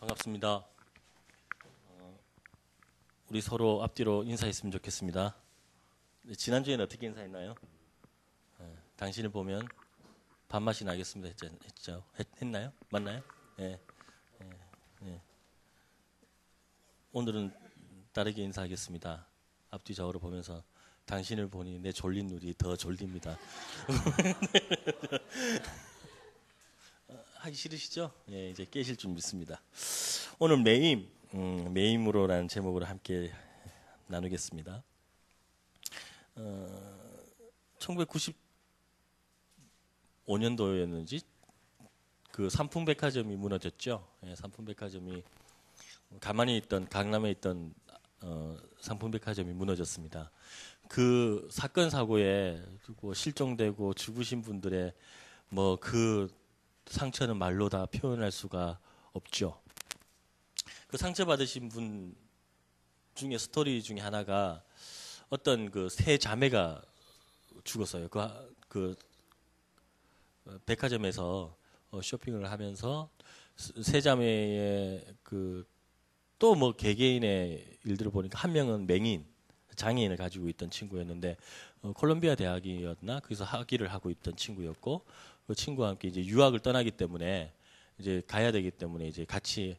반갑습니다. 우리 서로 앞뒤로 인사했으면 좋겠습니다. 지난주에는 어떻게 인사했나요? 당신을 보면 밥맛이 나겠습니다. 했나요? 맞나요? 예. 오늘은 다르게 인사하겠습니다. 앞뒤 좌우로 보면서 당신을 보니 내 졸린 눈이 더 졸립니다. 하기 싫으시죠? 예, 이제 깨실 줄 믿습니다. 오늘 매임으로라는 제목으로 함께 나누겠습니다. 1995년도였는지 그 삼풍백화점이 무너졌죠. 예, 삼풍백화점이 가만히 있던 강남에 있던 삼풍백화점이 무너졌습니다. 그 사건 사고에 실종되고 죽으신 분들의 그 상처는 말로 다 표현할 수가 없죠. 그 상처 받으신 분 중에 스토리 중에 하나가 어떤 그 세 자매가 죽었어요. 그 백화점에서 쇼핑을 하면서 세 자매의 또 개개인의 일들을 보니까 한 명은 맹인 장애인을 가지고 있던 친구였는데 콜롬비아 대학이었나 거기서 학위를 하고 있던 친구였고 그 친구와 함께 이제 유학을 떠나기 때문에 이제 가야 되기 때문에 이제 같이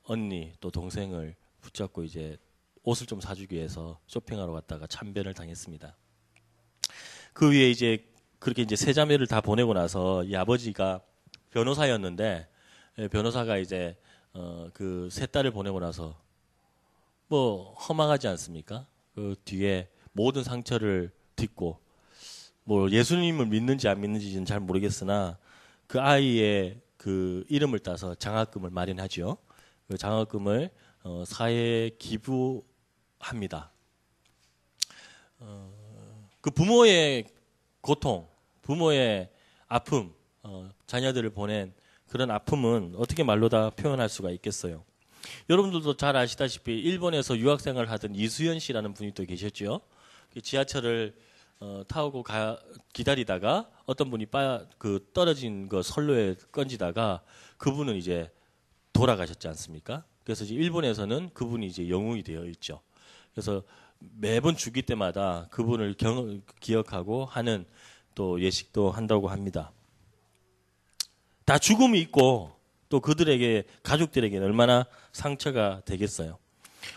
언니 또 동생을 붙잡고 이제 옷을 좀 사주기 위해서 쇼핑하러 갔다가 참변을 당했습니다. 그 위에 이제 그렇게 이제 세 자매를 다 보내고 나서 이 아버지가 변호사였는데 변호사가 이제 그 세 딸을 보내고 나서 허망하지 않습니까? 그 뒤에 모든 상처를 딛고 예수님을 믿는지 안 믿는지는 잘 모르겠으나 그 아이의 그 이름을 따서 장학금을 마련하죠. 그 장학금을 사회에 기부합니다. 그 부모의 고통, 부모의 아픔, 자녀들을 보낸 그런 아픔은 어떻게 말로 다 표현할 수가 있겠어요. 여러분들도 잘 아시다시피 일본에서 유학생활을 하던 이수연 씨라는 분이 또 계셨죠. 지하철을 타고 기다리다가 어떤 분이 떨어진 거 선로에 건지다가 그분은 이제 돌아가셨지 않습니까? 그래서 이제 일본에서는 그분이 이제 영웅이 되어 있죠. 그래서 매번 죽을 때마다 그분을 기억하고 하는 또 예식도 한다고 합니다. 다 죽음이 있고 또 그들에게 가족들에게는 얼마나 상처가 되겠어요.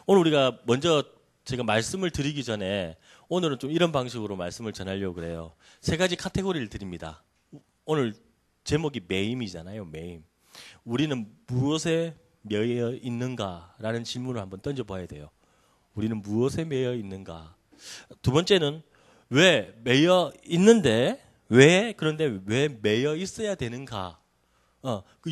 오늘 우리가 먼저 제가 말씀을 드리기 전에 오늘은 좀 이런 방식으로 말씀을 전하려고 그래요. 세 가지 카테고리를 드립니다. 오늘 제목이 매임이잖아요. 매임. 우리는 무엇에 매여 있는가라는 질문을 한번 던져봐야 돼요. 우리는 무엇에 매여 있는가? 두 번째는 왜 매여 있는데 그런데 왜 매여 있어야 되는가?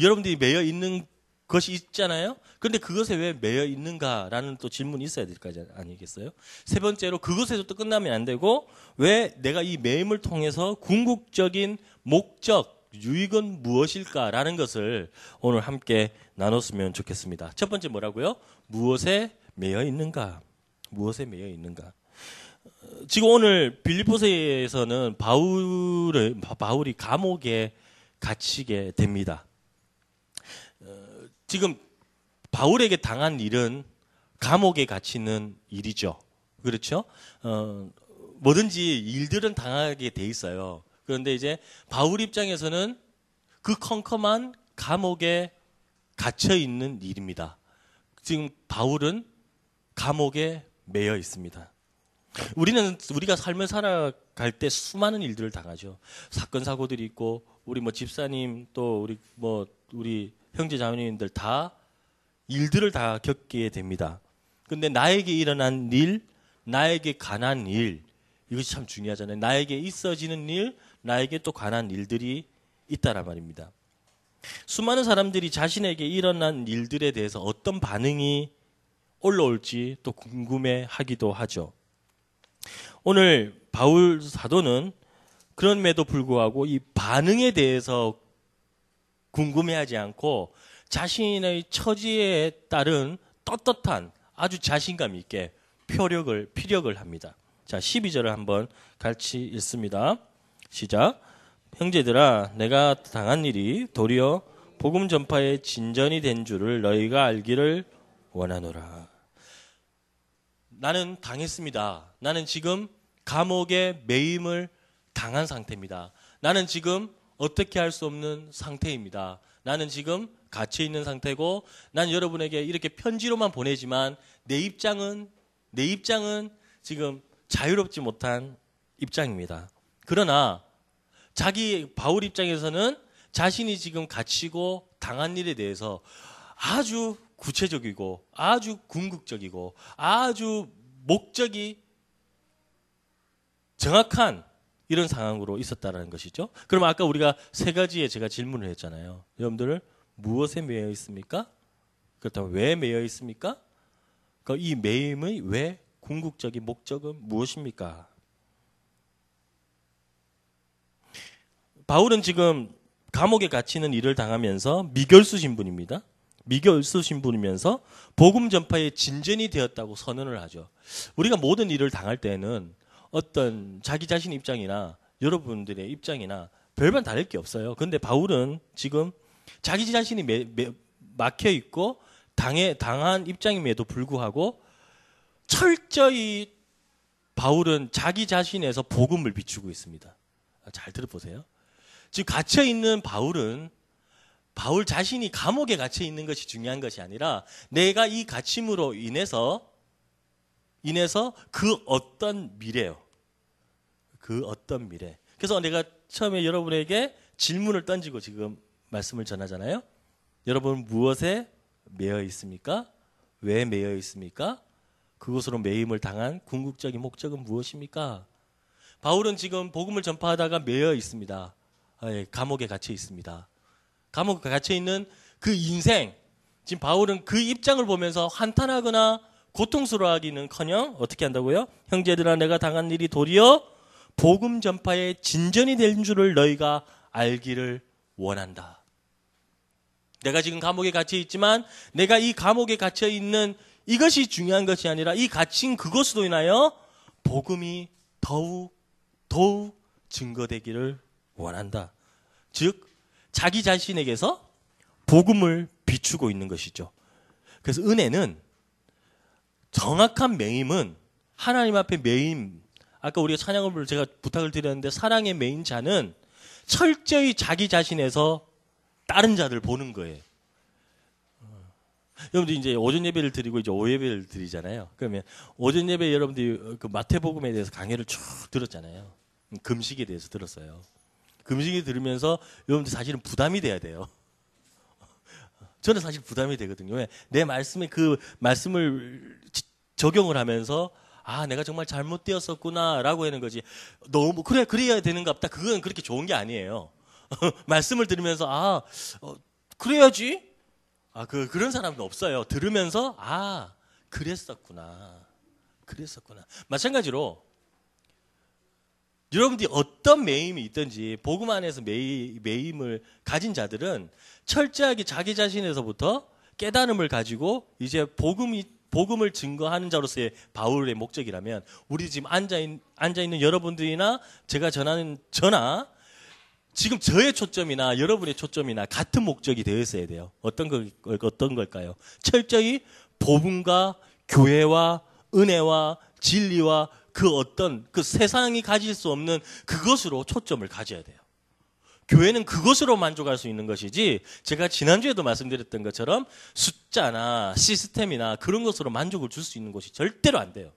여러분들이 매여 있는 것이 있잖아요. 그런데 그것에 왜 매여 있는가라는 또 질문이 있어야 될 거 아니겠어요? 세 번째로 그것에서 또 끝나면 안 되고 왜 내가 이 매임을 통해서 궁극적인 목적, 유익은 무엇일까라는 것을 오늘 함께 나눴으면 좋겠습니다. 첫 번째 뭐라고요? 무엇에 매여 있는가? 무엇에 매여 있는가? 지금 오늘 빌립보서에서는 바울이 감옥에 갇히게 됩니다. 지금 바울에게 당한 일은 감옥에 갇히는 일이죠. 그렇죠? 뭐든지 일들은 당하게 돼 있어요. 그런데 이제 바울 입장에서는 그 컴컴한 감옥에 갇혀 있는 일입니다. 지금 바울은 감옥에 매여 있습니다. 우리가 삶을 살아갈 때 수많은 일들을 당하죠. 사건 사고들이 있고 우리 집사님 또 우리 형제 자매님들 다 일들을 다 겪게 됩니다. 근데 나에게 일어난 일, 나에게 관한 일, 이것이 참 중요하잖아요. 나에게 있어지는 일, 나에게 또 관한 일들이 있다란 말입니다. 수많은 사람들이 자신에게 일어난 일들에 대해서 어떤 반응이 올라올지 또 궁금해하기도 하죠. 오늘 바울 사도는 그럼에도 불구하고 이 반응에 대해서 궁금해하지 않고 자신의 처지에 따른 떳떳한 아주 자신감 있게 피력을 합니다. 자, 12절을 한번 같이 읽습니다. 시작. 형제들아, 내가 당한 일이 도리어 복음 전파에 진전이 된 줄을 너희가 알기를 원하노라. 나는 당했습니다. 나는 지금 감옥에 매임을 당한 상태입니다. 나는 지금 어떻게 할 수 없는 상태입니다. 나는 지금 갇혀 있는 상태고, 난 여러분에게 이렇게 편지로만 보내지만 내 입장은 지금 자유롭지 못한 입장입니다. 그러나 바울 입장에서는 자신이 지금 갇히고 당한 일에 대해서 아주 구체적이고 아주 궁극적이고 아주 목적이 정확한 이런 상황으로 있었다는 것이죠. 그럼 아까 우리가 세 가지에 제가 질문을 했잖아요. 여러분들 무엇에 매여 있습니까? 그렇다면 왜 매여 있습니까? 이 매임의 왜 궁극적인 목적은 무엇입니까? 바울은 지금 감옥에 갇히는 일을 당하면서 미결수 신분입니다. 미결수 신분이면서 복음 전파에 진전이 되었다고 선언을 하죠. 우리가 모든 일을 당할 때는 어떤 자기 자신 입장이나 여러분들의 입장이나 별반 다를 게 없어요. 그런데 바울은 지금 자기 자신이 막혀 있고 당한 입장임에도 불구하고 철저히 바울은 자기 자신에서 복음을 비추고 있습니다. 잘 들어보세요. 지금 갇혀 있는 바울 자신이 감옥에 갇혀 있는 것이 중요한 것이 아니라 내가 이 갇힘으로 인해서 그 어떤 미래요. 그 어떤 미래. 그래서 내가 처음에 여러분에게 질문을 던지고 지금 말씀을 전하잖아요. 여러분 무엇에 매여 있습니까? 왜 매여 있습니까? 그것으로 매임을 당한 궁극적인 목적은 무엇입니까? 바울은 지금 복음을 전파하다가 매여 있습니다. 감옥에 갇혀 있습니다. 감옥에 갇혀 있는 그 인생, 지금 바울은 그 입장을 보면서 한탄하거나 고통스러워하기는커녕 어떻게 한다고요? 형제들아, 내가 당한 일이 도리어 복음 전파에 진전이 된 줄을 너희가 알기를 원한다. 내가 지금 감옥에 갇혀 있지만 내가 이 감옥에 갇혀 있는 이것이 중요한 것이 아니라 이 갇힌 그것으로 인하여 복음이 더욱 증거되기를 원한다. 즉 자기 자신에게서 복음을 비추고 있는 것이죠. 그래서 은혜는 정확한 매임은 하나님 앞에 매임, 아까 우리가 찬양을 제가 부탁을 드렸는데 사랑의 매인 자는 철저히 자기 자신에서 다른 자를 보는 거예요. 여러분들 이제 오전 예배를 드리고 이제 오후 예배를 드리잖아요. 그러면 오전 예배 여러분들이 그 마태복음에 대해서 강해를 쭉 들었잖아요. 금식에 대해서 들었어요. 금식을 들으면서 여러분들 사실은 부담이 돼야 돼요. 저는 사실 부담이 되거든요. 왜? 내 말씀에 그 말씀을 적용을 하면서 내가 정말 잘못되었었구나라고 하는 거지. 너무 그래야 되는가 보다. 그건 그렇게 좋은 게 아니에요. 말씀을 들으면서 그래야지. 그런 사람도 없어요. 들으면서 그랬었구나. 마찬가지로 여러분들이 어떤 매임이 있든지 복음 안에서 매임을 가진 자들은 철저하게 자기 자신에서부터 깨달음을 가지고 이제 복음을 증거하는 자로서의 바울의 목적이라면 우리 지금 앉아있는 여러분들이나 제가 전하는 지금 저의 초점이나 여러분의 초점이나 같은 목적이 되어 있어야 돼요. 어떤 걸까요? 철저히 복음과 교회와 은혜와 진리와 그 세상이 가질 수 없는 그것으로 초점을 가져야 돼요. 교회는 그것으로 만족할 수 있는 것이지 제가 지난주에도 말씀드렸던 것처럼 숫자나 시스템이나 그런 것으로 만족을 줄 수 있는 것이 절대로 안 돼요.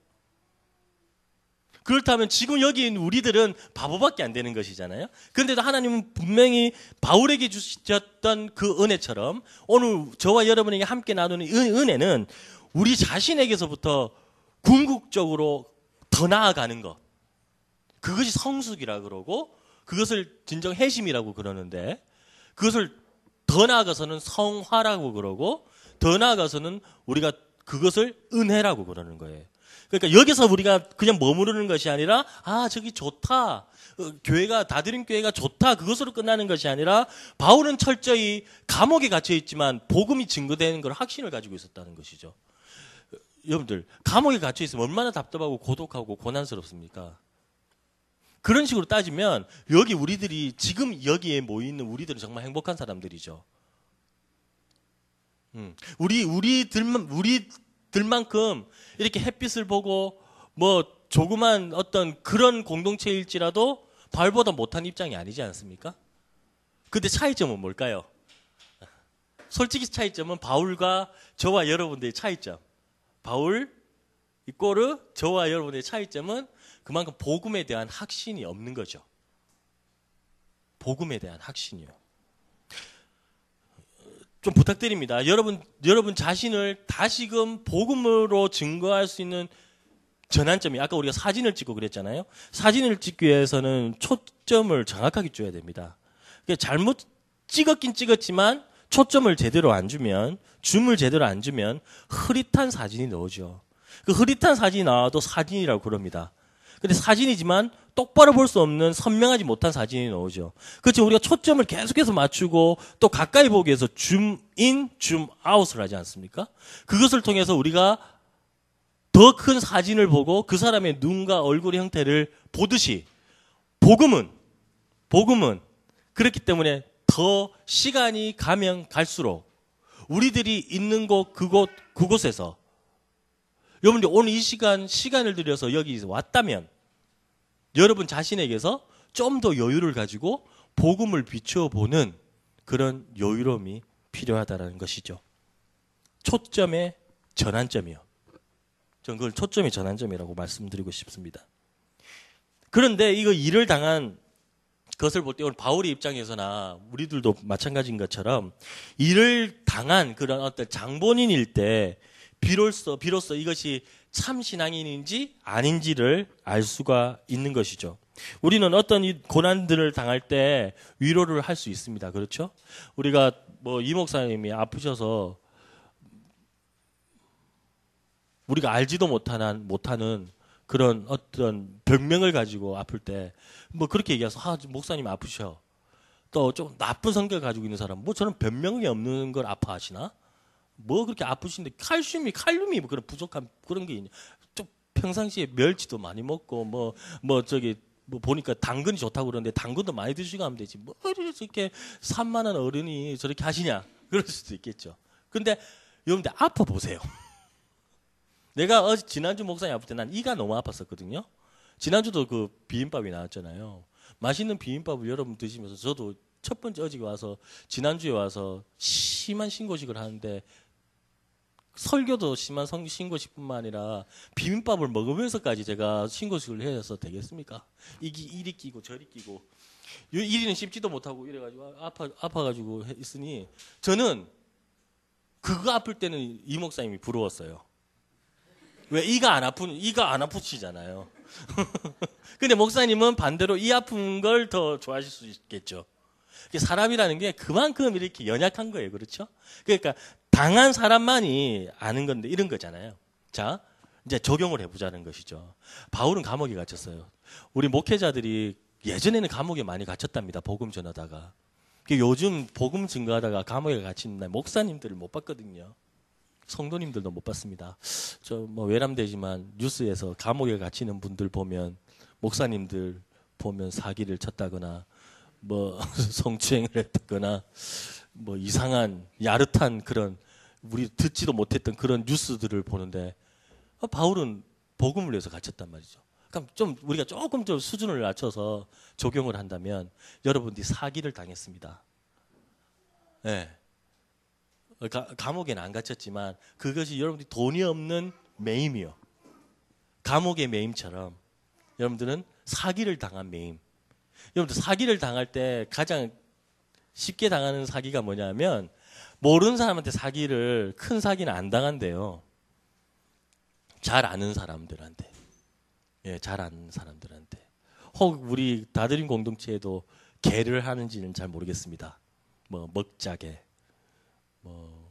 그렇다면 지금 여기 있는 우리들은 바보밖에 안 되는 것이잖아요. 그런데도 하나님은 분명히 바울에게 주셨던 그 은혜처럼 오늘 저와 여러분에게 함께 나누는 은혜는 우리 자신에게서부터 궁극적으로 더 나아가는 것. 그것이 성숙이라 그러고 그것을 진정 회심이라고 그러는데 그것을 더 나아가서는 성화라고 그러고 더 나아가서는 우리가 그것을 은혜라고 그러는 거예요. 그러니까 여기서 우리가 그냥 머무르는 것이 아니라 저기 좋다. 교회가 다드림 교회가 좋다. 그것으로 끝나는 것이 아니라 바울은 철저히 감옥에 갇혀 있지만 복음이 증거되는 걸 확신을 가지고 있었다는 것이죠. 여러분들 감옥에 갇혀 있으면 얼마나 답답하고 고독하고 고난스럽습니까? 그런 식으로 따지면 여기 우리들이 지금 여기에 모여 있는 우리들은 정말 행복한 사람들이죠. 우리들만큼 이렇게 햇빛을 보고 뭐 조그만 어떤 그런 공동체일지라도 바울보다 못한 입장이 아니지 않습니까? 근데 차이점은 뭘까요? 솔직히 차이점은 바울과 저와 여러분들의 차이점. 바울, 이꼬르, 저와 여러분들의 차이점은 그만큼 복음에 대한 확신이 없는 거죠. 복음에 대한 확신이요. 좀 부탁드립니다. 여러분 자신을 다시금 복음으로 증거할 수 있는 전환점이, 아까 우리가 사진을 찍고 그랬잖아요. 사진을 찍기 위해서는 초점을 정확하게 줘야 됩니다. 잘못 찍었긴 찍었지만 초점을 제대로 안 주면, 줌을 제대로 안 주면 흐릿한 사진이 나오죠. 그 흐릿한 사진이 나와도 사진이라고 그럽니다. 근데 사진이지만 똑바로 볼 수 없는 선명하지 못한 사진이 나오죠. 그렇죠. 우리가 초점을 계속해서 맞추고 또 가까이 보기 위해서 줌인, 줌아웃을 하지 않습니까? 그것을 통해서 우리가 더 큰 사진을 보고 그 사람의 눈과 얼굴의 형태를 보듯이 복음은 그렇기 때문에 더 시간이 가면 갈수록 우리들이 있는 그곳에서 여러분들 오늘 이 시간을 들여서 여기 왔다면 여러분 자신에게서 좀 더 여유를 가지고 복음을 비추어 보는 그런 여유로움이 필요하다는 것이죠. 초점의 전환점이요. 저는 그걸 초점의 전환점이라고 말씀드리고 싶습니다. 그런데 이거 일을 당한 것을 볼 때 오늘 바울의 입장에서나 우리들도 마찬가지인 것처럼 일을 당한 그런 어떤 장본인일 때 비로소 이것이 참 신앙인인지 아닌지를 알 수가 있는 것이죠. 우리는 어떤 이 고난들을 당할 때 위로를 할 수 있습니다. 그렇죠? 우리가 뭐 이 목사님이 아프셔서 우리가 알지도 못하는 그런 어떤 병명을 가지고 아플 때 뭐 그렇게 얘기해서 목사님 아프셔. 또 좀 나쁜 성격을 가지고 있는 사람 뭐 저는 변명이 없는 걸 아파하시나? 뭐 그렇게 아프신데 칼슘이 뭐 그런 부족한 그런 게 있냐? 좀 평상시에 멸치도 많이 먹고 뭐 보니까 당근이 좋다고 그러는데 당근도 많이 드시고 하면 되지. 뭐 이렇게 산만한 어른이 저렇게 하시냐? 그럴 수도 있겠죠. 근데 여러분들 아파 보세요. 내가 지난주 목사님 아플 때 난 이가 너무 아팠었거든요. 지난주도 그 비빔밥이 나왔잖아요. 맛있는 비빔밥을 여러분 드시면서 저도 첫 번째 어저께 와서 지난주에 와서 심한 신고식을 하는데 설교도 심한 신고식뿐만 아니라 비빔밥을 먹으면서까지 제가 신고식을 해서 되겠습니까? 이리 끼고 저리 끼고 이리는 씹지도 못하고 이래가지고 아파가지고 있으니 저는 그거 아플 때는 이 목사님이 부러웠어요. 왜 이가 안 아프시잖아요. 근데 목사님은 반대로 이 아픈 걸 더 좋아하실 수 있겠죠. 사람이라는 게 그만큼 이렇게 연약한 거예요. 그렇죠? 그러니까 당한 사람만이 아는 건데 이런 거잖아요. 자, 이제 적용을 해보자는 것이죠. 바울은 감옥에 갇혔어요. 우리 목회자들이 예전에는 감옥에 많이 갇혔답니다. 복음 전하다가. 요즘 복음 증거하다가 감옥에 갇힌 날 목사님들을 못 봤거든요. 성도님들도 못 봤습니다. 저 뭐 외람되지만 뉴스에서 감옥에 갇히는 분들 보면 목사님들 보면 사기를 쳤다거나 뭐 성추행을 했다거나 뭐 이상한 야릇한 그런 우리 듣지도 못했던 그런 뉴스들을 보는데 바울은 복음을 위해서 갇혔단 말이죠. 그럼 좀 우리가 조금 좀 수준을 낮춰서 적용을 한다면 여러분들이 사기를 당했습니다. 네. 감옥에는 안 갇혔지만 그것이 여러분들이 돈이 없는 매임이요. 감옥의 매임처럼 여러분들은 사기를 당한 매임. 여러분들 사기를 당할 때 가장 쉽게 당하는 사기가 뭐냐면 모르는 사람한테 큰 사기는 안 당한대요. 잘 아는 사람들한테. 예, 잘 아는 사람들한테. 혹 우리 다드림 공동체에도 개를 하는지는 잘 모르겠습니다. 뭐 먹자개. 뭐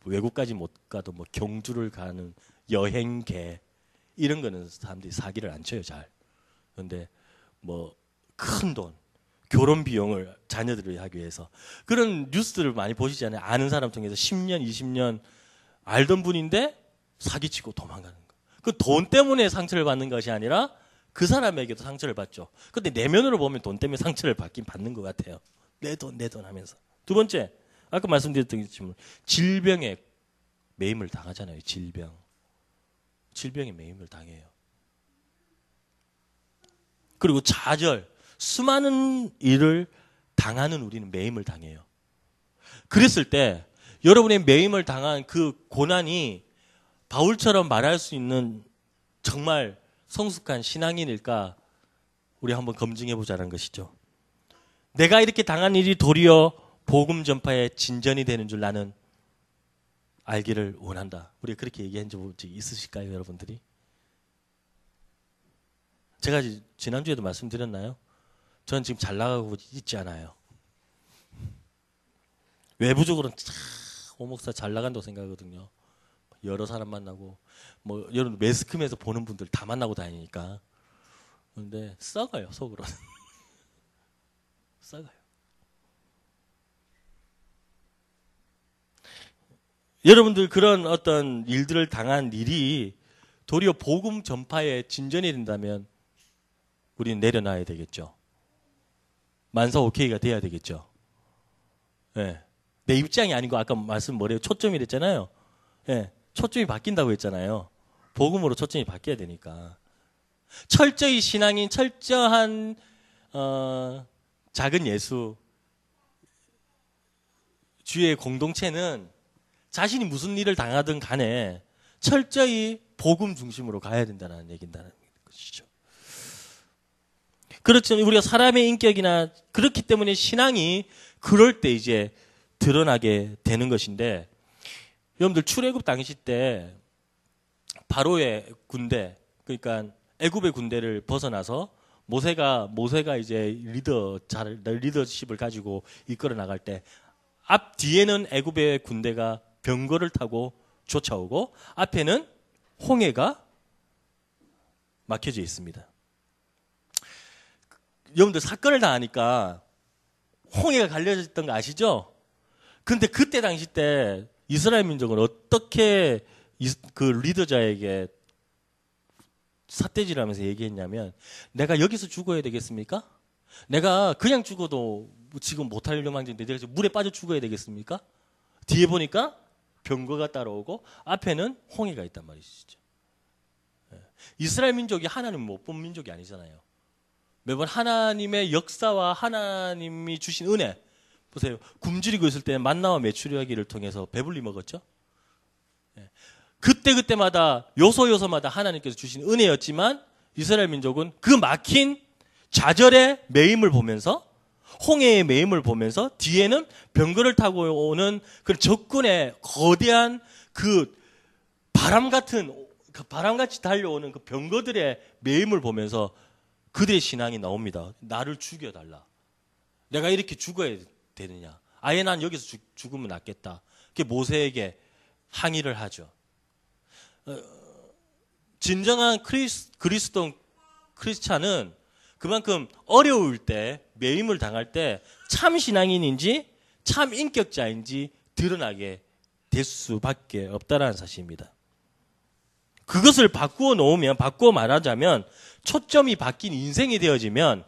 외국까지 못 가도 뭐 경주를 가는 여행계 이런 거는 사람들이 사기를 안 쳐요 잘. 그런데 뭐 큰 돈, 결혼 비용을 자녀들을 하기 위해서 그런 뉴스들을 많이 보시잖아요. 아는 사람 통해서 10년, 20년 알던 분인데 사기치고 도망가는 거. 그 돈 때문에 상처를 받는 것이 아니라 그 사람에게도 상처를 받죠. 근데 내면으로 보면 돈 때문에 상처를 받긴 받는 것 같아요. 내 돈 하면서. 두 번째. 아까 말씀드렸던 것처럼 질병에 매임을 당하잖아요. 질병에 매임을 당해요. 그리고 좌절, 수많은 일을 당하는 우리는 매임을 당해요. 그랬을 때 여러분의 매임을 당한 그 고난이 바울처럼 말할 수 있는 정말 성숙한 신앙인일까? 우리 한번 검증해보자는 것이죠. 내가 이렇게 당한 일이 도리어 복음 전파의 진전이 되는 줄 나는 알기를 원한다. 우리가 그렇게 얘기한 적 있으실까요, 여러분들이? 제가 지난주에도 말씀드렸나요? 저는 지금 잘 나가고 있지 않아요. 외부적으로는 오 목사 잘 나간다고 생각하거든요. 여러 사람 만나고 뭐 여러분 매스컴에서 보는 분들 다 만나고 다니니까. 그런데 썩어요, 속으로. 썩어요. 여러분들 그런 어떤 일들을 당한 일이 도리어 복음 전파의 진전이 된다면 우리는 내려놔야 되겠죠. 만사 오케이가 돼야 되겠죠. 네. 내 입장이 아니고 아까 말씀 뭐래요? 초점이 됐잖아요. 네. 초점이 바뀐다고 했잖아요. 복음으로 초점이 바뀌어야 되니까. 철저히 신앙인, 철저한 작은 예수 주의 공동체는 자신이 무슨 일을 당하든 간에 철저히 복음 중심으로 가야 된다는 얘기인다는 것이죠. 그렇죠. 우리가 사람의 인격이나 그렇기 때문에 신앙이 그럴 때 이제 드러나게 되는 것인데, 여러분들 출애굽 당시 때 바로의 군대, 그러니까 애굽의 군대를 벗어나서 모세가 이제 리더십을 가지고 이끌어 나갈 때 앞 뒤에는 애굽의 군대가 병거를 타고 쫓아오고 앞에는 홍해가 막혀져 있습니다. 여러분들 사건을 당하니까 홍해가 갈려졌던 거 아시죠? 근데 그때 당시 때 이스라엘 민족은 어떻게 그 리더자에게 삿대질하면서 얘기했냐면, 내가 여기서 죽어야 되겠습니까? 내가 그냥 죽어도 지금 못할 려망진데 내가 물에 빠져 죽어야 되겠습니까? 뒤에 보니까 병거가 따라오고 앞에는 홍해가 있단 말이시죠. 이스라엘 민족이 하나님 못 본 민족이 아니잖아요. 매번 하나님의 역사와 하나님이 주신 은혜, 보세요. 굶주리고 있을 때 만나와 메추리하기를 통해서 배불리 먹었죠. 그때마다 요소마다 하나님께서 주신 은혜였지만 이스라엘 민족은 그 막힌 좌절의 매임을 보면서, 홍해의 매임을 보면서 뒤에는 병거를 타고 오는 그 적군의 거대한 그 바람같이 달려오는 그 병거들의 매임을 보면서 그들의 신앙이 나옵니다. 나를 죽여달라. 내가 이렇게 죽어야 되느냐. 아예 난 여기서 죽으면 낫겠다. 그게 모세에게 항의를 하죠. 진정한 크리스찬은 그만큼 어려울 때, 매임을 당할 때 참 신앙인인지 참 인격자인지 드러나게 될 수밖에 없다라는 사실입니다. 그것을 바꾸어 말하자면, 초점이 바뀐 인생이 되어지면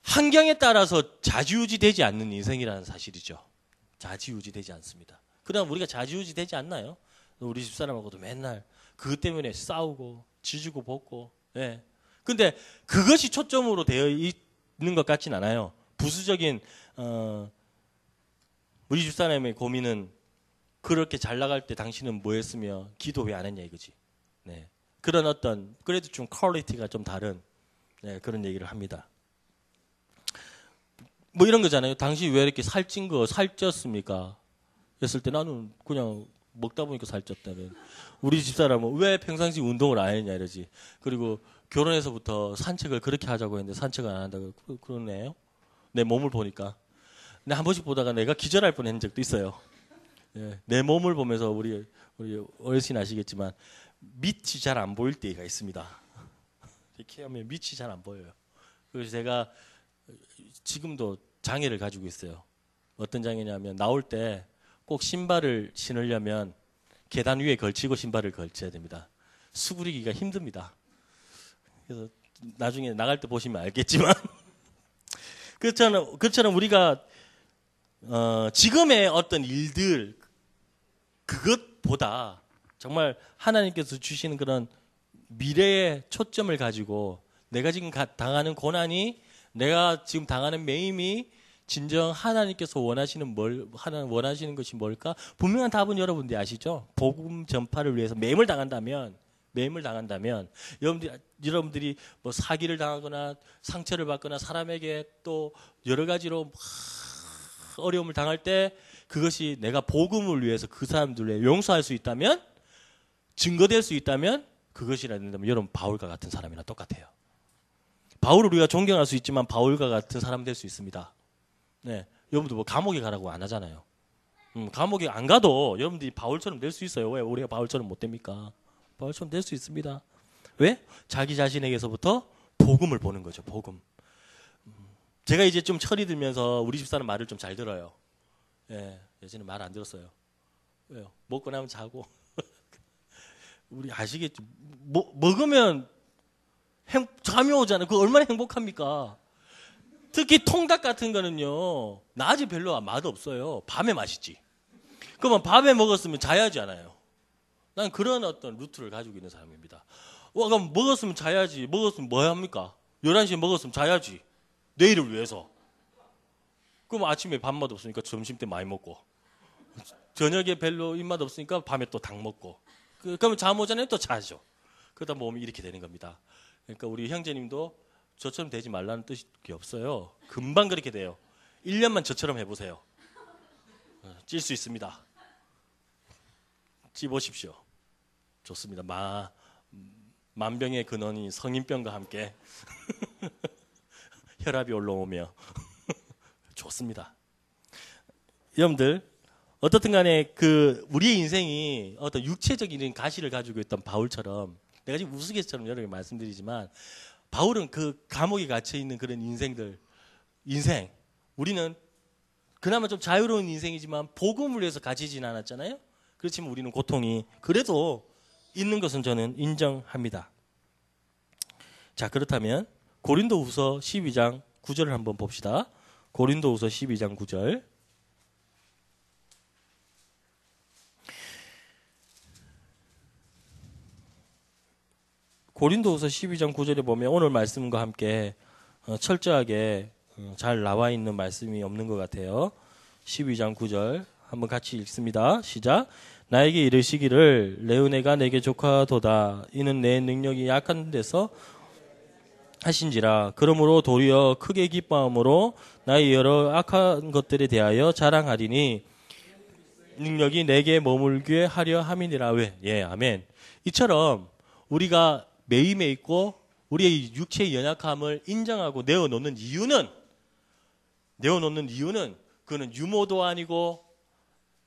환경에 따라서 좌지우지 되지 않는 인생이라는 사실이죠. 좌지우지 되지 않습니다. 그럼 우리가 좌지우지 되지 않나요? 우리 집사람하고도 맨날 그것 때문에 싸우고 지지고 볶고. 예. 근데 그것이 초점으로 되어 있는 것 같진 않아요. 부수적인 우리 집사람의 고민은 그렇게 잘 나갈 때 당신은 뭐 했으며 기도 왜 안 했냐 이거지. 네. 그런 어떤 그래도 좀 퀄리티가 좀 다른 그런 얘기를 합니다. 뭐 이런 거잖아요. 당신 왜 이렇게 살쪘습니까? 했을 때 나는 그냥 먹다 보니까 살쪘다는. 우리 집사람은 왜 평상시 운동을 안 했냐 이러지. 그리고 결혼해서부터 산책을 그렇게 하자고 했는데 산책을 안 한다고 그러네요. 내 몸을 보니까. 근데 한 번씩 보다가 내가 기절할 뻔한 적도 있어요. 예, 내 몸을 보면서 우리 어르신 아시겠지만 밑이 잘 안 보일 때가 있습니다. 이렇게 하면 밑이 잘 안 보여요. 그래서 제가 지금도 장애를 가지고 있어요. 어떤 장애냐면 나올 때 꼭 신발을 신으려면 계단 위에 걸치고 신발을 걸쳐야 됩니다. 수그리기가 힘듭니다. 그래서 나중에 나갈 때 보시면 알겠지만 그렇잖아요. 우리가 지금의 어떤 일들 그것보다 정말 하나님께서 주시는 그런 미래의 초점을 가지고 내가 지금 당하는 고난이, 내가 지금 당하는 매임이 진정 하나님께서 원하시는 것이 뭘까? 분명한 답은 여러분들이 아시죠? 복음 전파를 위해서 매임을 당한다면 여러분들이 뭐 사기를 당하거나 상처를 받거나 사람에게 또 여러 가지로 어려움을 당할 때 그것이 내가 복음을 위해서 그 사람들을 용서할 수 있다면, 증거될 수 있다면 그것이라 된다면 여러분 바울과 같은 사람이나 똑같아요. 바울을 우리가 존경할 수 있지만 바울과 같은 사람 될 수 있습니다. 네, 여러분들 뭐 감옥에 가라고 안 하잖아요. 감옥에 안 가도 여러분들이 바울처럼 될 수 있어요. 왜 우리가 바울처럼 못 됩니까? 바울처럼 될 수 있습니다. 왜? 자기 자신에게서부터 복음을 보는 거죠. 복음. 제가 이제 좀 철이 들면서 우리 집사는 말을 좀 잘 들어요. 예, 예전에 말 안 들었어요. 왜요? 먹고 나면 자고. 우리 아시겠죠? 먹으면 잠이 오잖아요. 그거 얼마나 행복합니까? 특히 통닭 같은 거는요, 낮에 별로 맛 없어요. 밤에 맛있지. 그러면 밤에 먹었으면 자야지 않아요. 난 그런 어떤 루트를 가지고 있는 사람입니다. 그럼 먹었으면 자야지. 먹었으면 뭐 합니까? 11시에 먹었으면 자야지. 내일을 위해서. 그럼 아침에 밥맛 없으니까 점심 때 많이 먹고, 저녁에 별로 입맛 없으니까 밤에 또 닭 먹고, 그러면 잠 오전에 또 자죠. 그러다 몸이 이렇게 되는 겁니다. 그러니까 우리 형제님도 저처럼 되지 말라는 뜻이 없어요. 금방 그렇게 돼요. 1년만 저처럼 해보세요. 찔 수 있습니다. 찌보십시오. 좋습니다. 만병의 근원이 성인병과 함께 혈압이 올라오며 좋습니다. 여러분들 어떻든 간에 우리의 인생이 어떤 육체적인 가시를 가지고 있던 바울처럼, 내가 지금 우스갯소리처럼 여러 개 말씀드리지만 바울은 그 감옥에 갇혀 있는 그런 인생, 우리는 그나마 좀 자유로운 인생이지만 복음을 위해서 갇히진 않았잖아요. 그렇지만 우리는 고통이 그래도 있는 것은 저는 인정합니다. 자, 그렇다면 고린도후서 12장 9절을 한번 봅시다. 고린도후서 12장 9절. 고린도후서 12장 9절에 보면 오늘 말씀과 함께 철저하게 잘 나와 있는 말씀이 없는 것 같아요. 12장 9절 한번 같이 읽습니다. 시작. 나에게 이르시기를 레오네가 내게 조카도다. 이는 내 능력이 약한 데서 하신지라. 그러므로 도리어 크게 기뻐함으로 나의 여러 악한 것들에 대하여 자랑하리니 능력이 내게 머물게 하려 함이니라. 왜? 예, 아멘. 이처럼 우리가 매임에 있고 우리의 육체의 연약함을 인정하고 내어놓는 이유는 그거는 유모도 아니고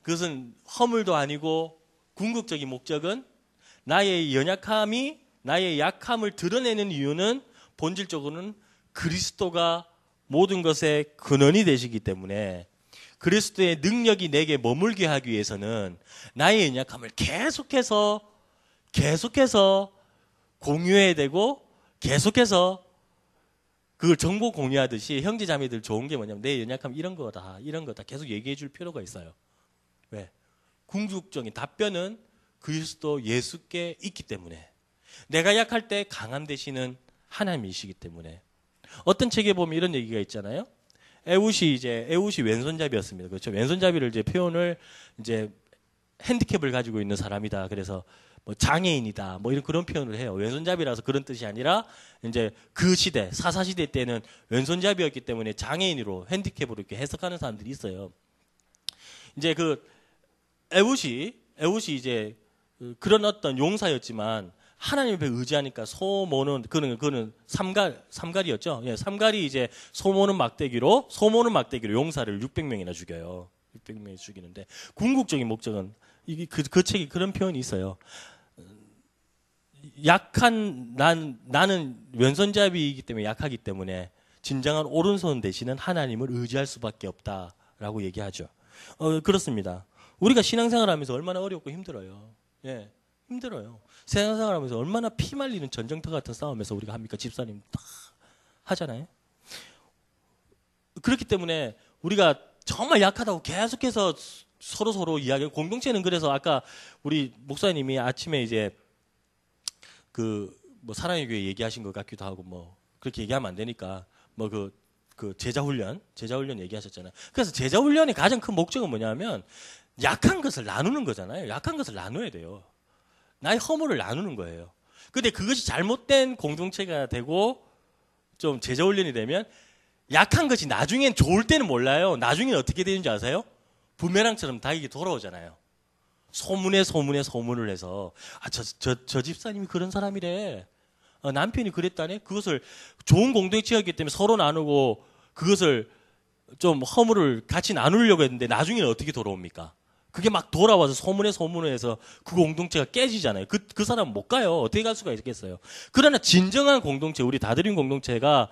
그것은 허물도 아니고, 궁극적인 목적은 나의 연약함이, 나의 약함을 드러내는 이유는 본질적으로는 그리스도가 모든 것의 근원이 되시기 때문에, 그리스도의 능력이 내게 머물게 하기 위해서는 나의 연약함을 계속해서 공유해야 되고, 계속해서 그걸 정보 공유하듯이 형제 자매들 좋은 게 뭐냐면 내 연약함 이런 거다 계속 얘기해 줄 필요가 있어요. 왜? 궁극적인 답변은 그리스도 예수께 있기 때문에, 내가 약할 때 강함 되시는 하나님이시기 때문에. 어떤 책에 보면 이런 얘기가 있잖아요. 에웃이 왼손잡이였습니다. 그렇죠? 왼손잡이를 이제 표현을 이제 핸디캡을 가지고 있는 사람이다. 그래서 뭐 장애인이다. 뭐 이런 그런 표현을 해요. 왼손잡이라서 그런 뜻이 아니라 이제 그 시대, 사사시대 때는 왼손잡이였기 때문에 장애인으로 핸디캡으로 이렇게 해석하는 사람들이 있어요. 이제 에웃이 이제 그런 어떤 용사였지만 하나님을 의지하니까 소모는 그는 삼갈이었죠. 예, 삼갈이 이제 소모는 막대기로 용사를 600명이나 죽여요. 600명이 죽이는데 궁극적인 목적은 이게 그 책에 그런 표현이 있어요. 나는 왼손잡이이기 때문에 약하기 때문에 진정한 오른손 되시는 하나님을 의지할 수밖에 없다라고 얘기하죠. 그렇습니다. 우리가 신앙생활하면서 얼마나 어렵고 힘들어요. 예, 힘들어요. 신앙생활하면서 얼마나 피 말리는 전쟁터 같은 싸움에서 우리가 합니까? 집사님 다 하잖아요. 그렇기 때문에 우리가 정말 약하다고 계속해서 서로 이야기. 공동체는 그래서 아까 우리 목사님이 아침에 이제 그 뭐 사랑의 교회 얘기하신 것 같기도 하고 뭐 그렇게 얘기하면 안 되니까 뭐 그 제자 훈련 얘기하셨잖아요. 그래서 제자 훈련의 가장 큰 목적은 뭐냐면 약한 것을 나누는 거잖아요. 약한 것을 나눠야 돼요. 나의 허물을 나누는 거예요. 근데 그것이 잘못된 공동체가 되고 좀 제자 훈련이 되면 약한 것이 나중엔 좋을 때는 몰라요. 나중엔 어떻게 되는지 아세요? 부메랑처럼 다에게 돌아오잖아요. 소문을 해서 저 집사님이 그런 사람이래. 남편이 그랬다네. 그것을 좋은 공동체였기 때문에 서로 나누고 그것을 좀 허물을 같이 나누려고 했는데 나중에는 어떻게 돌아옵니까? 그게 막 돌아와서 소문을 해서 그 공동체가 깨지잖아요. 그 사람은 못 가요. 어떻게 갈 수가 있겠어요. 그러나 진정한 공동체, 우리 다드림 공동체가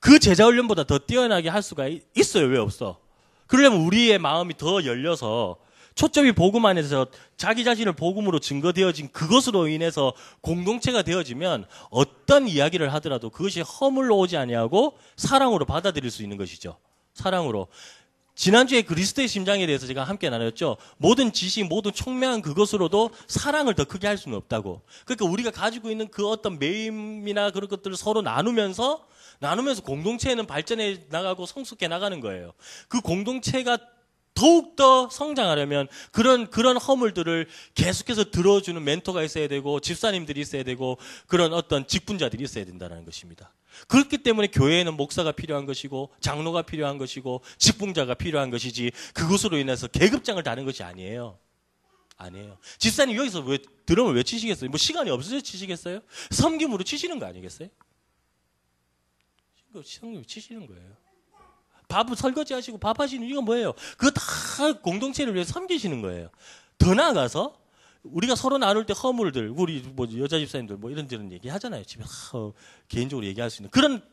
그 제자훈련보다 더 뛰어나게 할 수가 있어요. 왜 없어? 그러려면 우리의 마음이 더 열려서 초점이 복음 안에서 자기 자신을 복음으로 증거되어진 그것으로 인해서 공동체가 되어지면 어떤 이야기를 하더라도 그것이 허물로 오지 아니하고 사랑으로 받아들일 수 있는 것이죠. 사랑으로. 지난주에 그리스도의 심장에 대해서 제가 함께 나눴죠. 모든 지식, 모든 총명한 그것으로도 사랑을 더 크게 할 수는 없다고. 그러니까 우리가 가지고 있는 그 어떤 매임이나 그런 것들을 서로 나누면서 공동체는 발전해 나가고 성숙해 나가는 거예요. 그 공동체가 더욱더 성장하려면 그런 허물들을 계속해서 들어주는 멘토가 있어야 되고 집사님들이 있어야 되고 그런 어떤 직분자들이 있어야 된다는 것입니다. 그렇기 때문에 교회에는 목사가 필요한 것이고 장로가 필요한 것이고 직분자가 필요한 것이지 그것으로 인해서 계급장을 다는 것이 아니에요. 집사님 여기서 왜 드럼을 왜 치시겠어요? 뭐 시간이 없어서 치시겠어요? 섬김으로 치시는 거 아니겠어요? 섬김으로 치시는 거예요. 밥을 설거지 하시고 밥 하시는 이유가 뭐예요? 그거 다 공동체를 위해 섬기시는 거예요. 더 나아가서 우리가 서로 나눌 때 허물들, 우리 뭐 여자 집사님들 뭐 이런 얘기 하잖아요. 집에 개인적으로 얘기할 수 있는 그런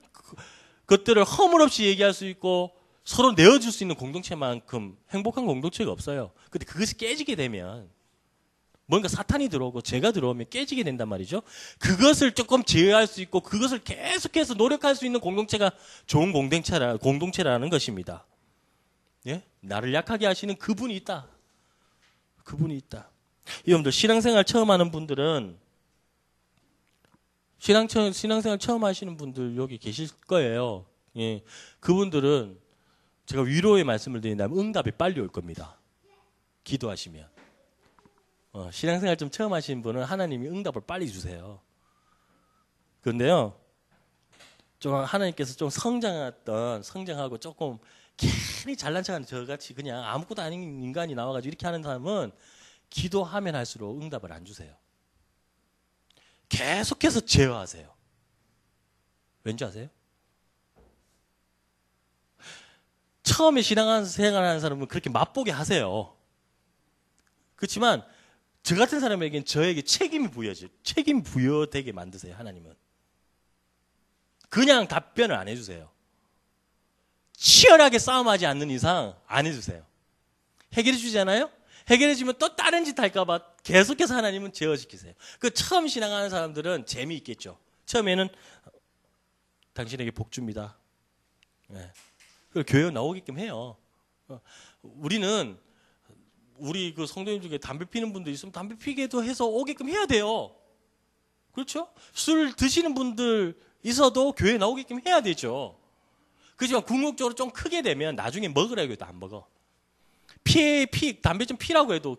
것들을 허물 없이 얘기할 수 있고 서로 내어줄 수 있는 공동체만큼 행복한 공동체가 없어요. 근데 그것이 깨지게 되면 뭔가 사탄이 들어오고 죄가 들어오면 깨지게 된단 말이죠. 그것을 조금 제어할 수 있고 그것을 계속해서 노력할 수 있는 공동체가 좋은 공동체라는 것입니다. 예? 나를 약하게 하시는 그분이 있다. 여러분들 신앙생활 처음 하는 분들은 신앙생활 처음 하시는 분들 여기 계실 거예요. 예. 그분들은 제가 위로의 말씀을 드린다면 응답이 빨리 올 겁니다. 기도하시면. 신앙생활 좀 처음 하시는 분은 하나님이 응답을 빨리 주세요. 그런데요, 좀 하나님께서 좀 성장하고 조금 괜히 잘난 척하는 저같이 그냥 아무것도 아닌 인간이 나와가지고 이렇게 하는 사람은 기도하면 할수록 응답을 안 주세요. 계속해서 제어하세요. 왠지 아세요? 처음에 신앙생활하는 사람은 그렇게 맛보게 하세요. 그렇지만 저 같은 사람에겐 저에게 책임이 부여되게 만드세요. 하나님은. 그냥 답변을 안 해주세요. 치열하게 싸움하지 않는 이상 안 해주세요. 해결해 주잖아요? 해결해 주면 또 다른 짓 할까봐 계속해서 하나님은 제어시키세요. 그 처음 신앙하는 사람들은 재미있겠죠. 처음에는 당신에게 복 줍니다. 네. 교회 나오게끔 해요. 우리 그 성도님 중에 담배 피는 분들 있으면 담배 피게도 해서 오게끔 해야 돼요. 그렇죠? 술 드시는 분들 있어도 교회 나오게끔 해야 되죠. 그렇지만 궁극적으로 좀 크게 되면 나중에 먹으라고 해도 안 먹어. 담배 좀 피라고 해도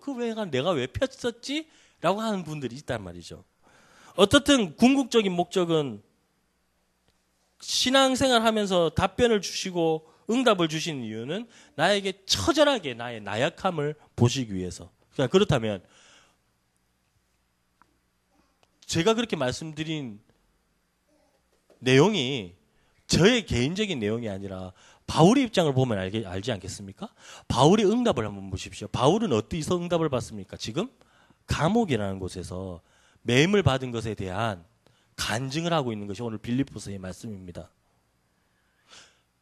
내가 왜 폈었지? 라고 하는 분들이 있단 말이죠. 어떻든 궁극적인 목적은 신앙생활 하면서 답변을 주시고 응답을 주신 이유는 나에게 처절하게 나의 나약함을 보시기 위해서. 그러니까 그렇다면 제가 그렇게 말씀드린 내용이 저의 개인적인 내용이 아니라 바울의 입장을 보면 알지 않겠습니까? 바울의 응답을 한번 보십시오. 바울은 어디서 응답을 받습니까? 지금 감옥이라는 곳에서 매임을 받은 것에 대한 간증을 하고 있는 것이 오늘 빌립보서의 말씀입니다.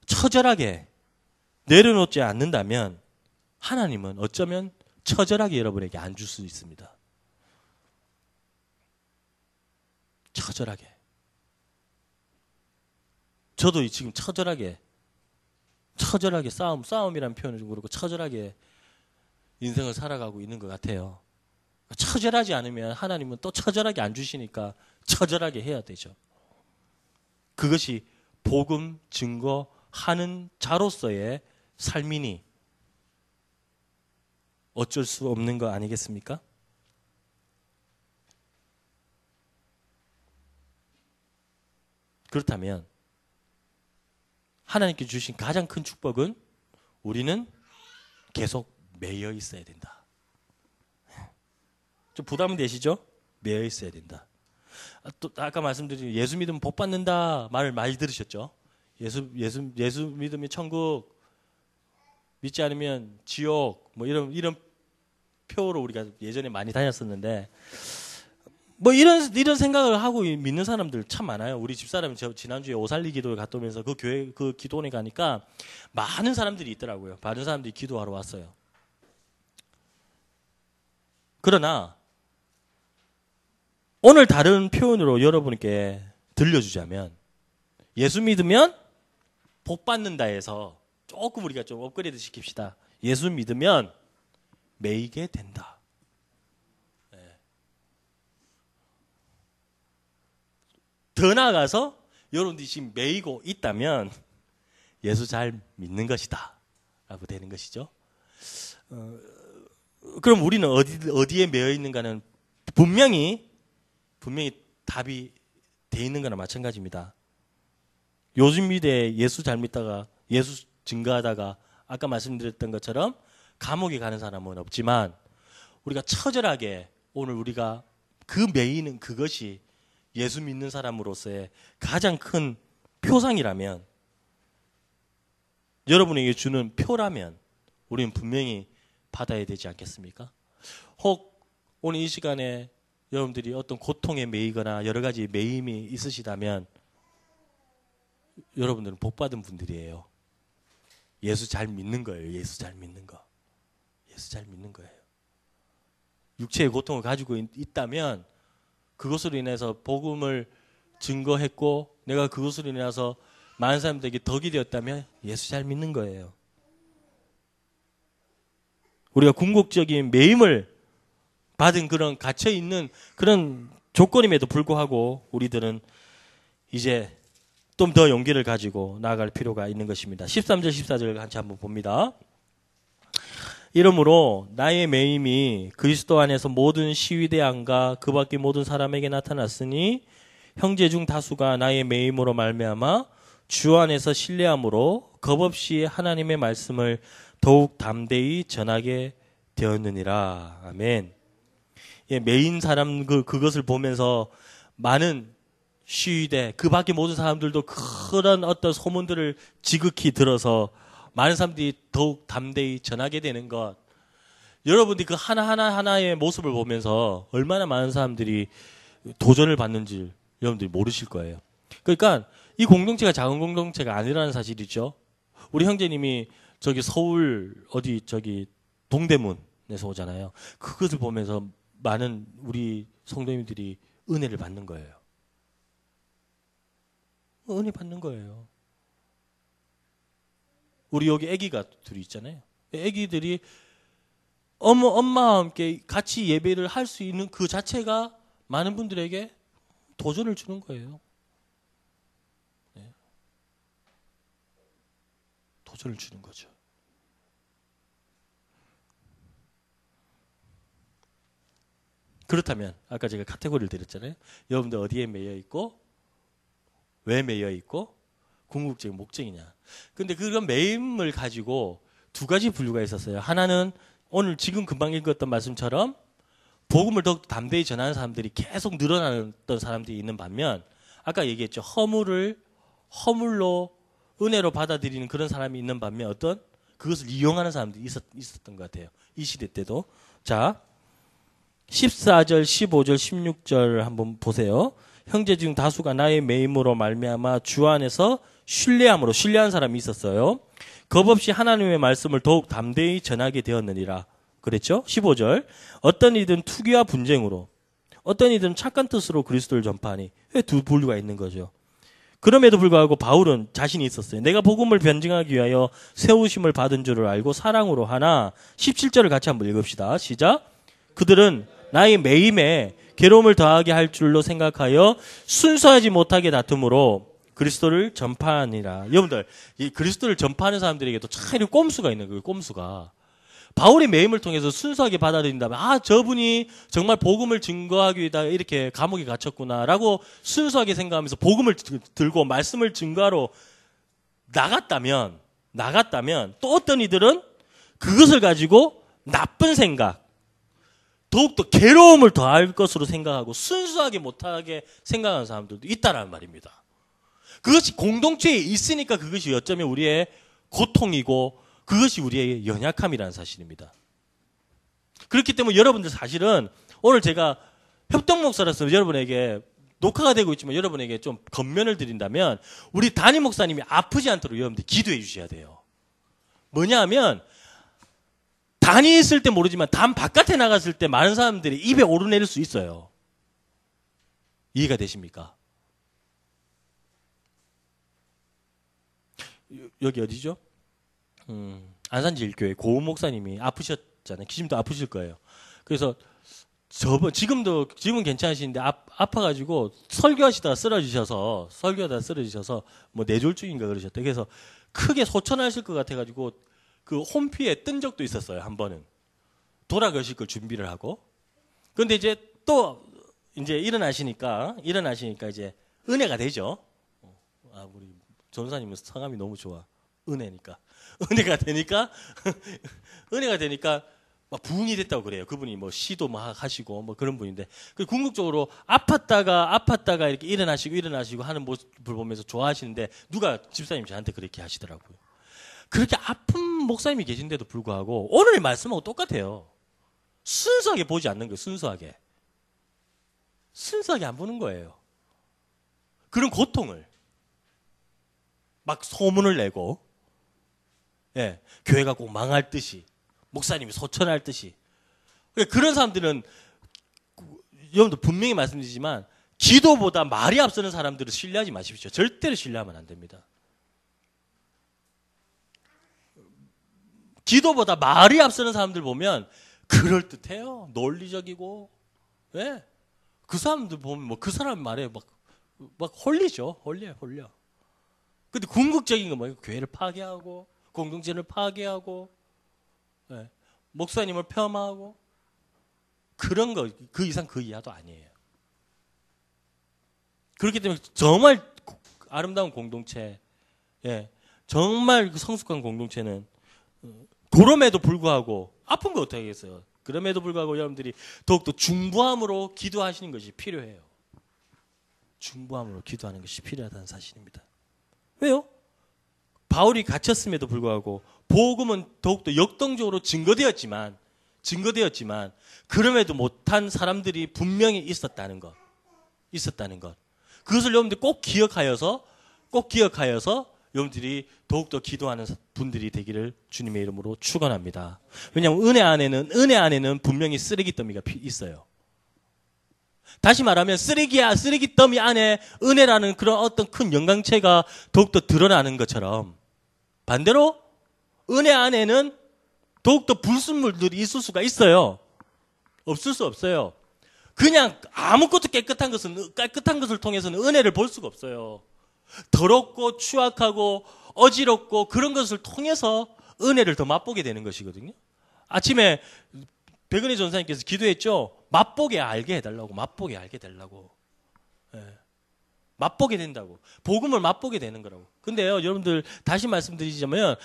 처절하게 내려놓지 않는다면 하나님은 어쩌면 처절하게 여러분에게 안 줄 수 있습니다. 처절하게. 저도 지금 처절하게 처절하게 싸움이라는 표현을 좀 그렇고 처절하게 인생을 살아가고 있는 것 같아요. 처절하지 않으면 하나님은 또 처절하게 안 주시니까 처절하게 해야 되죠. 그것이 복음 증거하는 자로서의 삶이니 어쩔 수 없는 거 아니겠습니까? 그렇다면 하나님께 주신 가장 큰 축복은 우리는 계속 매여 있어야 된다. 좀 부담이 되시죠? 매여 있어야 된다. 또 아까 말씀드린 예수 믿으면 복 받는다 말을 많이 들으셨죠? 예수 믿으면 천국, 믿지 않으면 지옥, 뭐 이런 표로 우리가 예전에 많이 다녔었는데, 뭐 이런 생각을 하고 믿는 사람들 참 많아요. 우리 집사람이 지난주에 오살리 기도에 갔다 오면서 그 교회 그 기도원에 가니까 많은 사람들이 있더라고요. 많은 사람들이 기도하러 왔어요. 그러나 오늘 다른 표현으로 여러분께 들려주자면, 예수 믿으면 복 받는다 해서 조금 우리가 좀 업그레이드 시킵시다. 예수 믿으면 매이게 된다. 네. 더 나아가서 여러분들이 지금 매이고 있다면 예수 잘 믿는 것이다 라고 되는 것이죠. 그럼 우리는 어디에 매여 있는가는 분명히 답이 돼 있는 거나 마찬가지입니다. 요즘 미대에 예수 잘 믿다가 예수 증거하다가 아까 말씀드렸던 것처럼 감옥에 가는 사람은 없지만, 우리가 처절하게 오늘 우리가 그 매이는 그것이 예수 믿는 사람으로서의 가장 큰 표상이라면, 여러분에게 주는 표라면 우리는 분명히 받아야 되지 않겠습니까? 혹 오늘 이 시간에 여러분들이 어떤 고통에 매이거나 여러 가지 매임이 있으시다면 여러분들은 복받은 분들이에요. 예수 잘 믿는 거예요. 예수 잘 믿는 거. 예수 잘 믿는 거예요. 육체의 고통을 가지고 있다면 그것으로 인해서 복음을 증거했고 내가 그것으로 인해서 많은 사람들에게 덕이 되었다면 예수 잘 믿는 거예요. 우리가 궁극적인 매임을 받은 그런 갇혀있는 그런 조건임에도 불구하고 우리들은 이제 좀 더 용기를 가지고 나아갈 필요가 있는 것입니다. 13절 14절 같이 한번 봅니다. 이러므로 나의 매임이 그리스도 안에서 모든 시위대안과 그 밖의 모든 사람에게 나타났으니 형제 중 다수가 나의 매임으로 말미암아 주 안에서 신뢰함으로 겁없이 하나님의 말씀을 더욱 담대히 전하게 되었느니라. 아멘. 예, 매인 사람 그것을 보면서 많은 시위대 그 밖의 모든 사람들도 그런 어떤 소문들을 지극히 들어서 많은 사람들이 더욱 담대히 전하게 되는 것, 여러분들이 그 하나하나의 모습을 보면서 얼마나 많은 사람들이 도전을 받는지 여러분들이 모르실 거예요. 그러니까 이 공동체가 작은 공동체가 아니라는 사실이죠. 우리 형제님이 저기 서울 어디 저기 동대문에서 오잖아요. 그것을 보면서 많은 우리 성도님들이 은혜를 받는 거예요. 은혜 받는 거예요. 우리 여기 아기가 둘이 있잖아요. 아기들이 엄마와 함께 같이 예배를 할 수 있는 그 자체가 많은 분들에게 도전을 주는 거예요. 네. 도전을 주는 거죠. 그렇다면 아까 제가 카테고리를 드렸잖아요. 여러분들 어디에 매여 있고 왜 매여 있고 궁극적인 목적이냐. 근데 그런 매임을 가지고 두 가지 분류가 있었어요. 하나는 오늘 지금 금방 읽었던 말씀처럼 복음을 더욱 담대히 전하는 사람들이 계속 늘어났던 사람들이 있는 반면, 아까 얘기했죠. 허물로 은혜로 받아들이는 그런 사람이 있는 반면 어떤 그것을 이용하는 사람들이 있었던 것 같아요. 이 시대 때도. 자, 14절, 15절, 16절 한번 보세요. 형제 중 다수가 나의 매임으로 말미암아 주 안에서 신뢰함으로, 신뢰한 사람이 있었어요. 겁없이 하나님의 말씀을 더욱 담대히 전하게 되었느니라. 그랬죠? 15절. 어떤 이든 투기와 분쟁으로, 어떤 이든 착한 뜻으로 그리스도를 전파하니. 왜 두 분류가 있는 거죠? 그럼에도 불구하고 바울은 자신이 있었어요. 내가 복음을 변증하기 위하여 세우심을 받은 줄을 알고 사랑으로 하나 17절을 같이 한번 읽읍시다. 시작. 그들은 나의 매임에 괴로움을 더하게 할 줄로 생각하여 순수하지 못하게 다툼으로 그리스도를 전파하니라. 여러분들, 이 그리스도를 전파하는 사람들에게도 참 이런 꼼수가 있는 거예요. 꼼수가. 바울의 매임을 통해서 순수하게 받아들인다면 아 저분이 정말 복음을 증거하기 위해 이렇게 감옥에 갇혔구나라고 순수하게 생각하면서 복음을 들고 말씀을 증거하러 나갔다면 또 어떤 이들은 그것을 가지고 나쁜 생각 더욱더 괴로움을 더할 것으로 생각하고 순수하게 못하게 생각하는 사람들도 있다라는 말입니다. 그것이 공동체에 있으니까 그것이 어쩌면 우리의 고통이고 그것이 우리의 연약함이라는 사실입니다. 그렇기 때문에 여러분들 사실은 오늘 제가 협동 목사로서 여러분에게 녹화가 되고 있지만 여러분에게 좀 권면을 드린다면 우리 담임 목사님이 아프지 않도록 여러분들 기도해 주셔야 돼요. 뭐냐 하면 단이 있을 때 모르지만 단 바깥에 나갔을 때 많은 사람들이 입에 오르내릴 수 있어요. 이해가 되십니까? 여기 어디죠? 안산제일교회 고은 목사님이 아프셨잖아요. 지금도 아프실 거예요. 그래서 지금은 괜찮으신데 아파가지고 설교하다가 쓰러지셔서 뭐 뇌졸중인가 그러셨대. 그래서 크게 소천하실 것 같아가지고 그 홈피에 뜬 적도 있었어요. 한 번은 돌아가실 걸 준비를 하고. 그런데 이제 또 이제 일어나시니까 이제 은혜가 되죠. 우리 전사님은 성함이 너무 좋아. 은혜가 되니까 막 부흥이 됐다고 그래요. 그분이 뭐 시도 막 하시고 뭐 그런 분인데 그 궁극적으로 아팠다가 이렇게 일어나시고 하는 모습을 보면서 좋아하시는데 누가 집사님 저한테 그렇게 하시더라고요. 그렇게 아픈 목사님이 계신데도 불구하고 오늘의 말씀하고 똑같아요. 순수하게 보지 않는 거예요. 순수하게 안 보는 거예요. 그런 고통을 막 소문을 내고 예, 교회가 꼭 망할 듯이 목사님이 소천할 듯이 그런 사람들은 여러분들 분명히 말씀드리지만 기도보다 말이 앞서는 사람들을 신뢰하지 마십시오. 절대로 신뢰하면 안 됩니다. 기도보다 말이 앞서는 사람들 보면 그럴듯해요. 논리적이고 예, 그 사람들 보면 뭐 그 사람 말에 막 홀려요. 근데 궁극적인 건 뭐예요? 교회를 파괴하고 공동체를 파괴하고 예, 목사님을 폄하하고 그런 거 그 이상 그 이하도 아니에요. 그렇기 때문에 정말 아름다운 공동체, 예, 정말 성숙한 공동체는 그럼에도 불구하고 아픈 거 어떻게 하겠어요? 그럼에도 불구하고 여러분들이 더욱더 중부함으로 기도하시는 것이 필요해요. 중부함으로 기도하는 것이 필요하다는 사실입니다. 왜요? 바울이 갇혔음에도 불구하고 복음은 더욱더 역동적으로 증거되었지만 그럼에도 못한 사람들이 분명히 있었다는 것. 그것을 여러분들 꼭 기억하여서 여러분들이 더욱더 기도하는 분들이 되기를 주님의 이름으로 축원합니다. 왜냐하면 은혜 안에는 분명히 쓰레기 더미가 있어요. 다시 말하면 쓰레기 더미 안에 은혜라는 그런 어떤 큰 영광체가 더욱더 드러나는 것처럼 반대로 은혜 안에는 더욱더 불순물들이 있을 수가 있어요. 없을 수 없어요. 그냥 아무것도 깨끗한 것을 통해서는 은혜를 볼 수가 없어요. 더럽고 추악하고 어지럽고 그런 것을 통해서 은혜를 더 맛보게 되는 것이거든요. 아침에 백은혜 전사님께서 기도했죠. 맛보게 알게 해달라고. 예. 맛보게 된다고. 복음을 맛보게 되는 거라고. 근데요, 여러분들 다시 말씀드리자면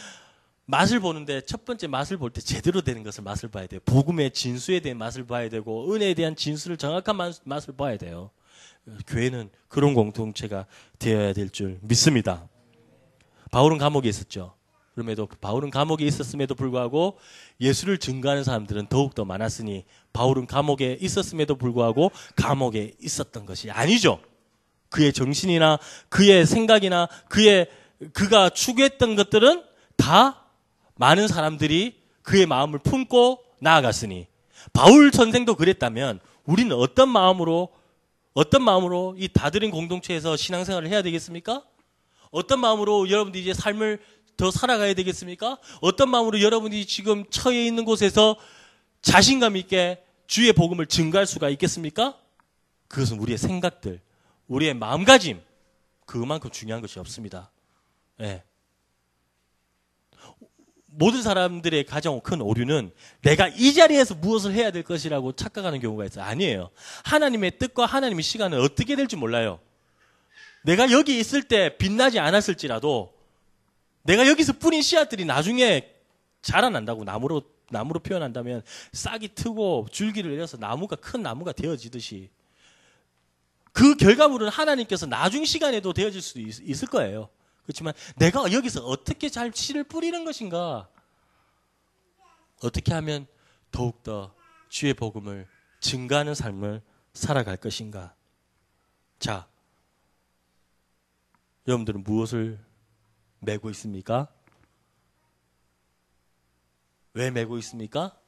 맛을 보는데 첫 번째 맛을 볼 때 제대로 되는 것을 맛을 봐야 돼요. 복음의 진수에 대한 맛을 봐야 되고 은혜에 대한 진수를 정확한 맛을 봐야 돼요. 교회는 그런 공동체가 되어야 될 줄 믿습니다. 바울은 감옥에 있었죠. 그럼에도 바울은 감옥에 있었음에도 불구하고 예수를 증거하는 사람들은 더욱더 많았으니 바울은 감옥에 있었음에도 불구하고 감옥에 있었던 것이 아니죠. 그의 정신이나 그의 생각이나 그가 추구했던 것들은 다 많은 사람들이 그의 마음을 품고 나아갔으니 바울 선생도 그랬다면 우리는 어떤 마음으로 어떤 마음으로 이 다드림 공동체에서 신앙생활을 해야 되겠습니까? 어떤 마음으로 여러분들이 이제 삶을 더 살아가야 되겠습니까? 어떤 마음으로 여러분이 지금 처해 있는 곳에서 자신감 있게 주의 복음을 증거할 수가 있겠습니까? 그것은 우리의 생각들, 우리의 마음가짐, 그만큼 중요한 것이 없습니다. 예. 모든 사람들의 가장 큰 오류는 내가 이 자리에서 무엇을 해야 될 것이라고 착각하는 경우가 있어요. 아니에요. 하나님의 뜻과 하나님의 시간은 어떻게 될지 몰라요. 내가 여기 있을 때 빛나지 않았을지라도 내가 여기서 뿌린 씨앗들이 나중에 자라난다고, 나무로 표현한다면 싹이 트고 줄기를 내려서 나무가, 큰 나무가 되어지듯이 그 결과물은 하나님께서 나중 시간에도 되어질 수도 있을 거예요. 그렇지만 내가 여기서 어떻게 잘 씨를 뿌리는 것인가, 어떻게 하면 더욱더 주의 복음을 증가하는 삶을 살아갈 것인가. 자, 여러분들은 무엇을 메고 있습니까? 왜 메고 있습니까?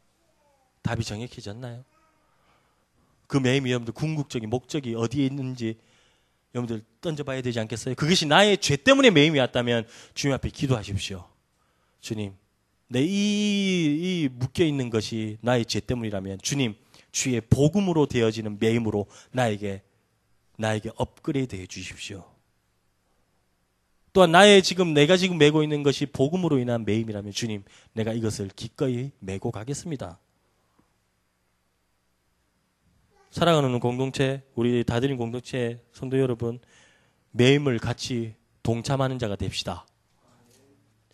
답이 정확해졌나요? 그 매임이 여러분들 궁극적인 목적이 어디에 있는지 여러분들 던져봐야 되지 않겠어요? 그것이 나의 죄 때문에 매임이 왔다면 주님 앞에 기도하십시오. 주님, 내 이 묶여있는 것이 나의 죄 때문이라면 주님, 주의 복음으로 되어지는 매임으로 나에게 업그레이드 해 주십시오. 또한 내가 지금 메고 있는 것이 복음으로 인한 매임이라면 주님, 내가 이것을 기꺼이 메고 가겠습니다. 사랑하는 공동체, 우리 다드림 공동체 성도 여러분, 매임을 같이 동참하는 자가 됩시다.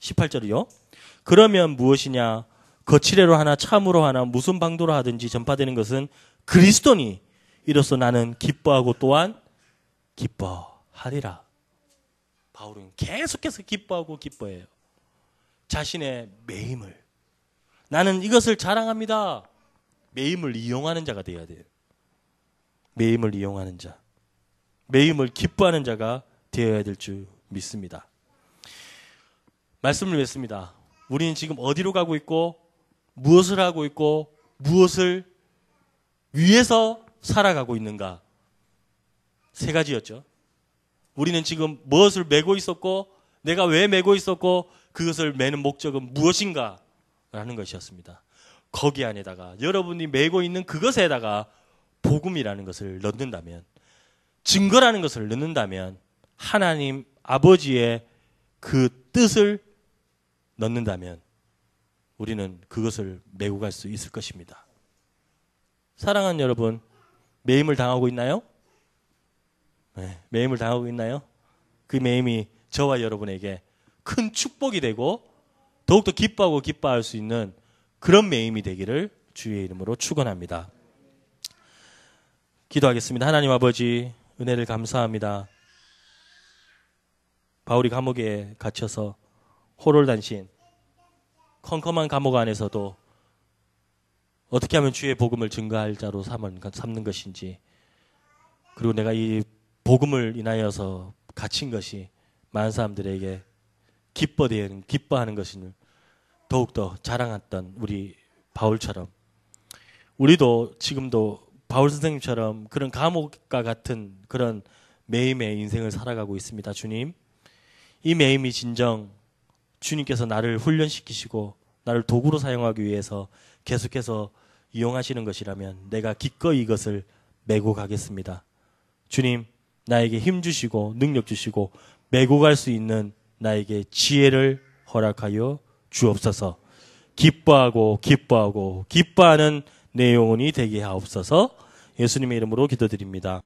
18절이요. 그러면 무엇이냐? 거칠애로 하나 참으로 하나 무슨 방도로 하든지 전파되는 것은 그리스도니 이로써 나는 기뻐하고 또한 기뻐하리라. 바울은 계속해서 기뻐하고 기뻐해요. 자신의 매임을. 나는 이것을 자랑합니다. 매임을 이용하는 자가 되어야 돼요. 매임을 이용하는 자. 매임을 기뻐하는 자가 되어야 될 줄 믿습니다. 말씀을 맺습니다. 우리는 지금 어디로 가고 있고 무엇을 하고 있고 무엇을 위해서 살아가고 있는가? 세 가지였죠. 우리는 지금 무엇을 메고 있었고 내가 왜 메고 있었고 그것을 메는 목적은 무엇인가? 라는 것이었습니다. 거기 안에다가 여러분이 메고 있는 그것에다가 복음이라는 것을 넣는다면, 증거라는 것을 넣는다면, 하나님 아버지의 그 뜻을 넣는다면 우리는 그것을 메고 갈 수 있을 것입니다. 사랑하는 여러분, 매임을 당하고 있나요? 네, 매임을 당하고 있나요? 그 매임이 저와 여러분에게 큰 축복이 되고 더욱더 기뻐하고 기뻐할 수 있는 그런 매임이 되기를 주의 이름으로 축원합니다. 기도하겠습니다. 하나님 아버지, 은혜를 감사합니다. 바울이 감옥에 갇혀서 호롤단신 컴컴한 감옥 안에서도 어떻게 하면 주의 복음을 증거할 자로 삼는 것인지, 그리고 내가 이 복음을 인하여서 갇힌 것이 많은 사람들에게 기뻐하는 것을 더욱더 자랑했던 우리 바울처럼 우리도 지금도 바울 선생님처럼 그런 감옥과 같은 그런 매임의 인생을 살아가고 있습니다. 주님, 이 매임이 진정 주님께서 나를 훈련시키시고 나를 도구로 사용하기 위해서 계속해서 이용하시는 것이라면 내가 기꺼이 이것을 메고 가겠습니다. 주님, 나에게 힘 주시고 능력 주시고 메고 갈 수 있는 나에게 지혜를 허락하여 주옵소서. 기뻐하는 내 영혼이 되게 하옵소서. 예수님의 이름으로 기도드립니다.